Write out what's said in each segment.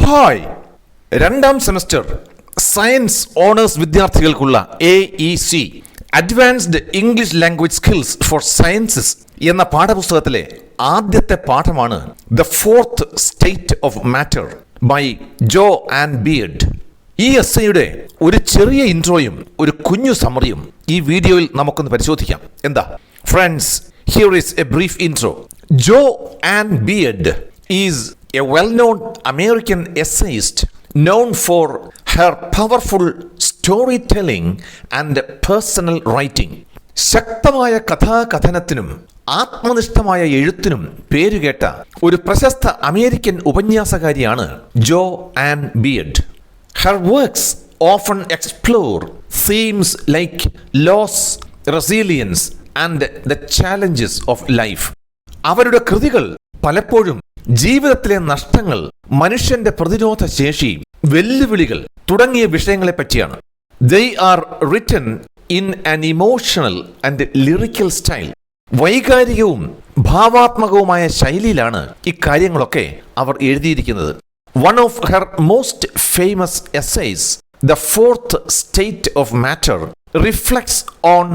Hi, രണ്ടാം semester science honours വിദ്യാർത്ഥികൾക്കുള്ള AEC advanced English language skills for sciences എന്ന പാഠപുസ്തകത്തിലെ ആദ്യത്തെ പാഠമാണ് the fourth state of matter by Jo and Beard. ഈ എസ്സേയുടെ ഒരു ചെറിയ ഇൻട്രോയും ഒരു കുഞ്ഞു സമ്മറിയും ഈ വീഡിയോയിൽ നമുക്കൊന്ന് പരിശോധിക്കാം. എന്താ friends, here is a brief intro. Joe and Beard is a well-known American essayist known for her powerful storytelling and personal writing. ശക്തമായ കഥാകഥനത്തിനും ആത്മനിഷ്ഠമായ എഴുത്തിനും പേരുകേട്ട ഒരു പ്രശസ്ത അമേരിക്കൻ ഉപന്യാസകാരിയാണ് Jo Ann Beard. Her works often explore themes like loss, resilience and the challenges of life. അവരുടെ കൃതികൾ പലപ്പോഴും ജീവിതത്തിലെ നഷ്ടങ്ങൾ, മനുഷ്യന്റെ പ്രതിരോധ ശേഷി, വെല്ലുവിളികൾ തുടങ്ങിയ വിഷയങ്ങളെ പറ്റിയാണ്. They are written in an emotional and lyrical style. വൈകാരികവും ഭാവാത്മകവുമായ ശൈലിയിലാണ് ഇക്കാര്യങ്ങളൊക്കെ അവർ എഴുതിയിരിക്കുന്നത്. One of her most famous essays, The Fourth State of Matter, reflects on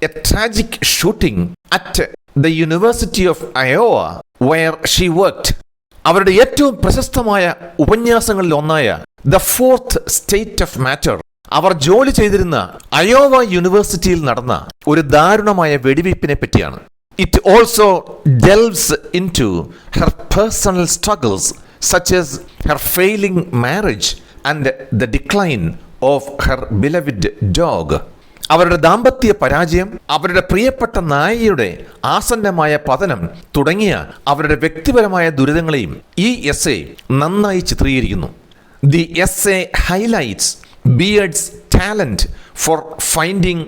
a tragic shooting at the University of Iowa where she worked. അവരുടെ ഏറ്റവും പ്രശസ്തമായ ഉപന്യാസങ്ങളിൽ ഒന്നായ the fourth state of matter അവർ ജോലി ചെയ്തിരുന്ന അയോവ യൂണിവേഴ്സിറ്റിയിൽ നടന്ന ഒരു ദാരുണമായ വെടിവയ്പ്പിനെ പറ്റിയാണ്. It also delves into her personal struggles such as her failing marriage and the decline of her beloved dog. അവരുടെ ദാമ്പത്യ പരാജയം, അവരുടെ പ്രിയപ്പെട്ട നായയുടെ ആസന്നമായ പതനം തുടങ്ങിയ അവരുടെ വ്യക്തിപരമായ ദുരിതങ്ങളെയും ഈ എസ്സേ നന്നായി ചിത്രീകരിക്കുന്നു. The essay highlights Beard's talent for finding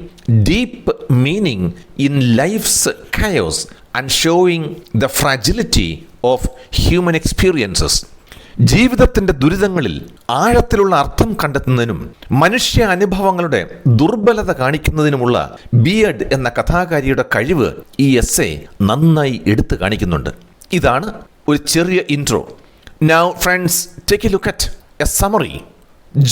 deep meaning in life's chaos and showing the fragility of human experiences. ജീവിതത്തിന്റെ ദുരിതങ്ങളിൽ ആഴത്തിലുള്ള അർത്ഥം കണ്ടെത്തുന്നതിനും മനുഷ്യ അനുഭവങ്ങളുടെ ദുർബലത കാണിക്കുന്നതിനുമുള്ള ബിയഡ് എന്ന കഥാകാരിയുടെ കഴിവ് ഈ എസ്സേ നന്നായി എടുത്തു കാണിക്കുന്നുണ്ട്. ഇതാണ് ഒരു ചെറിയ intro. Now friends, take a look at a summary.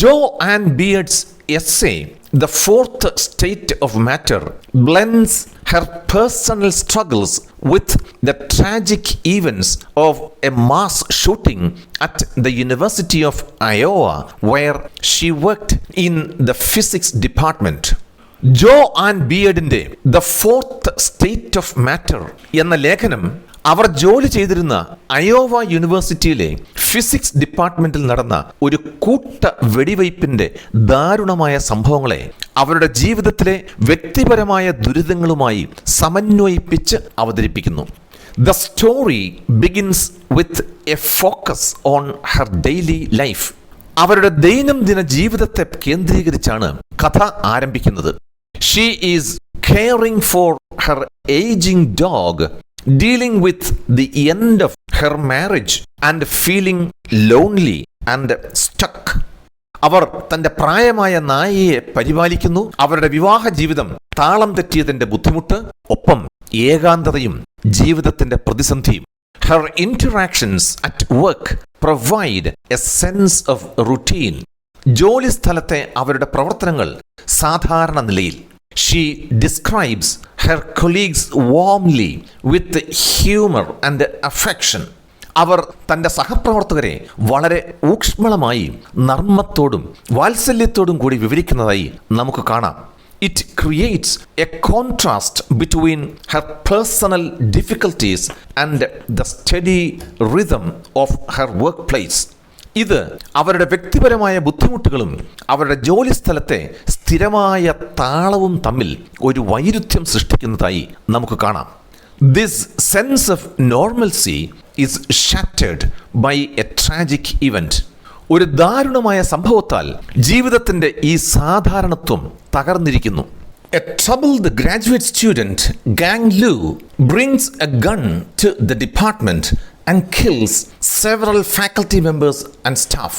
Jo Ann Beard's essay, The Fourth State of Matter, blends her personal struggles with the tragic events of a mass shooting at the University of Iowa, where she worked in the physics department. Jo Ann ബിയഡിന്റെ the fourth state of matter എന്ന ലേഖനം അവർ ജോലി ചെയ്തിരുന്ന Iowa യൂണിവേഴ്സിറ്റിയിലെ physics ഡിപ്പാർട്ട്മെന്റിൽ നടന്ന ഒരു കൂട്ട വെടിവയ്പ്പിന്റെ ദാരുണമായ സംഭവങ്ങളെ അവരുടെ ജീവിതത്തിലെ വ്യക്തിപരമായ ദുരിതങ്ങളുമായി സമന്വയിപ്പിച്ച് അവതരിപ്പിക്കുന്നു. The story begins with a focus on her daily life. അവരുടെ ദൈനംദിന ജീവിതത്തെ കേന്ദ്രീകരിച്ചാണ് കഥ ആരംഭിക്കുന്നത്. She is caring for her aging dog, dealing with the end of her marriage and feeling lonely and stuck. അവർ തന്റെ പ്രായമായ നായയെ പരിപാലിക്കുന്നു. അവരുടെ വിവാഹ ജീവിതം താളം തെറ്റിയതിന്റെ ബുദ്ധിമുട്ട്, ഒപ്പം ഏകാന്തതയും ജീവിതത്തിന്റെ പ്രതിസന്ധിയും. Her interactions at work provide a sense of routine. ജോലി സ്ഥലത്തെ അവരുടെ പ്രവർത്തനങ്ങൾ സാധാരണ നിലയിൽ. She describes her colleagues warmly with humor and affection. അവർ തൻ്റെ സഹപ്രവർത്തകരെ വളരെ ഊഷ്മളമായി നർമ്മത്തോടും വാത്സല്യത്തോടും കൂടി വിവരിക്കുന്നതായി നമുക്ക് കാണാം. It creates a contrast between her personal difficulties and the steady rhythm of her workplace. ഇത് അവരുടെ വ്യക്തിപരമായ ബുദ്ധിമുട്ടുകളും അവരുടെ ജോലി സ്ഥലത്തെ സ്ഥിരമായ താളവും തമ്മിൽ ഒരു വൈരുദ്ധ്യം സൃഷ്ടിക്കുന്നതായി നമുക്ക് കാണാം. This sense of normalcy is shattered by a tragic event. ഒരു ദാരുണമായ സംഭവത്താൽ ജീവിതത്തിന്റെ ഈ സാധാരണത്വം തകർന്നിരിക്കുന്നു. A troubled graduate student, Gang Lu, brings a gun to the department and kills several faculty members and staff.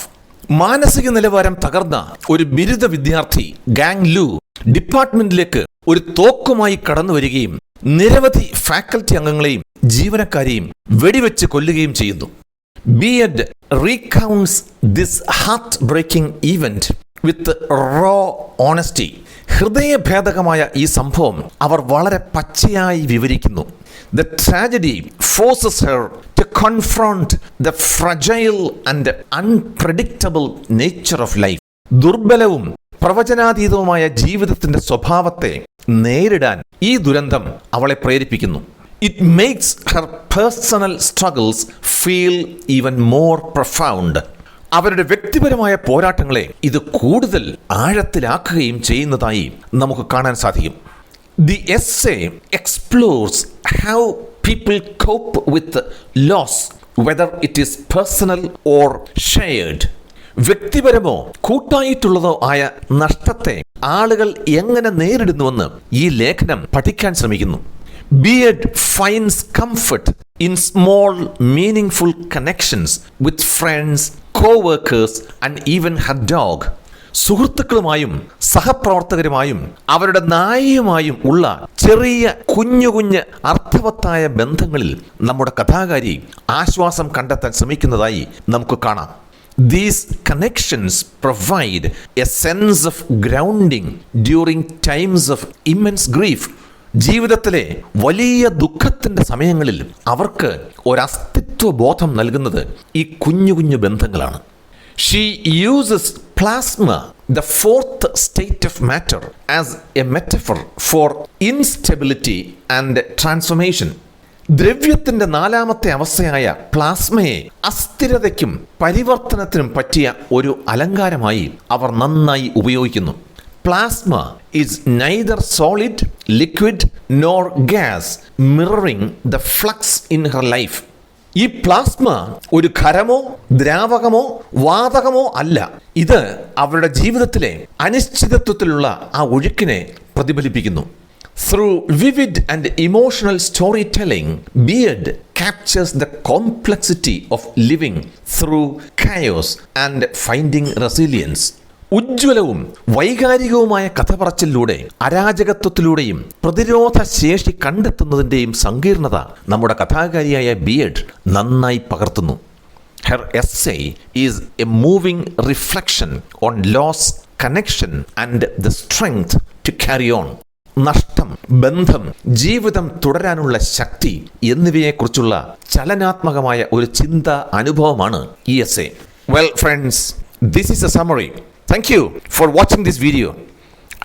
മാനസിക നിലവാരം തകർന്ന ഒരു ബിരുദ വിദ്യാർത്ഥി ഗാങ് ലു ഡിപ്പാർട്ട്മെന്റിലേക്ക് ഒരു തോക്കുമായി കടന്നു വരികയും നിരവധി ഫാക്കൽറ്റി അംഗങ്ങളെയും ജീവനക്കാരെയും വെടിവെച്ച് കൊല്ലുകയും ചെയ്യുന്നു. Beard recounts this heartbreaking event with raw honesty. ഹൃദയഭേദകമായ ഈ സംഭവം അവർ വളരെ പച്ചയായി വിവരിക്കുന്നു. The tragedy forces her to confront the fragile and unpredictable nature of life. ദുർബലവും പ്രവചനാതീതവുമായ ജീവിതത്തിന്റെ സ്വഭാവത്തെ നേരിടാൻ ഈ ദുരന്തം അവളെ പ്രേരിപ്പിക്കുന്നു. It makes her personal struggles feel even more profound. അവരുടെ വ്യക്തിപരമായ പോരാട്ടങ്ങളെ ഇത് കൂടുതൽ ആഴത്തിലാക്കുകയും ചെയ്യുന്നതായി നമുക്ക് കാണാൻ സാധിക്കും. The essay explores how people cope with loss, whether it is personal or shared. വ്യക്തിപരമോ കൂട്ടായിട്ടുള്ളതോ ആയ നഷ്ടത്തെ ആളുകൾ എങ്ങനെ നേരിടുന്നുവെന്ന് ഈ ലേഖനം പഠിക്കാൻ ശ്രമിക്കുന്നു. Beard finds comfort in small, meaningful connections with friends, co-workers, and even her dog. സുഹൃത്തുക്കളുമായും സഹപ്രവർത്തകരുമായും അവരുടെ നായയുമായും ഉള്ള ചെറിയ കുഞ്ഞു അർത്ഥവത്തായ ബന്ധങ്ങളിൽ നമ്മുടെ കഥാകാരി ആശ്വാസം കണ്ടെത്താൻ ശ്രമിക്കുന്നതായി നമുക്ക് കാണാം. These connections provide a sense of grounding during times of immense grief. ജീവിതത്തിലെ വലിയ ദുഃഖത്തിന്റെ സമയങ്ങളിൽ അവർക്ക് ഒരസ്തിത്വ ബോധം നൽകുന്നത് ഈ കുഞ്ഞു ബന്ധങ്ങളാണ്. She uses plasma, the fourth state of matter, as a metaphor for instability and transformation. ദ്രവ്യത്തിന്റെ നാലാമത്തെ അവസ്ഥയായ പ്ലാസ്മയെ അസ്ഥിരതയ്ക്കും പരിവർത്തനത്തിനും പറ്റിയ ഒരു അലങ്കാരമായി അവർ നന്നായി ഉപയോഗിക്കുന്നു. Plasma is neither solid, liquid nor gas, mirroring the flux in her life. ഈ പ്ലാസ്മ ഒരു ഖരമോ ദ്രാവകമോ വാതകമോ അല്ല. ഇത് അവരുടെ ജീവിതത്തിലെ അനിശ്ചിതത്വത്തിലുള്ള ആ ഒഴുക്കിനെ പ്രതിഫലിപ്പിക്കുന്നു. Through vivid and emotional storytelling, Beard captures the complexity of living through chaos and finding resilience. ഉജ്ജ്വലവും വൈകാരികവുമായ കഥ പറച്ചിലൂടെ അരാജകത്വത്തിലൂടെയും പ്രതിരോധ ശേഷി കണ്ടെത്തുന്നതിൻ്റെയും സങ്കീർണത നമ്മുടെ കഥാകാരിയായ ബിയർഡ് നന്നായി പകർത്തുന്നു. Her essay is a moving reflection on loss, connection and the strength to carry on. നഷ്ടം, ബന്ധം, ജീവിതം തുടരാനുള്ള ശക്തി എന്നിവയെക്കുറിച്ചുള്ള ചലനാത്മകമായ ഒരു ചിന്ത അനുഭവമാണ് ഈ essay. Well friends, this is a summary. Thank you for watching this video.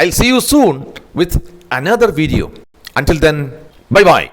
I'll see you soon with another video. Until then, bye-bye.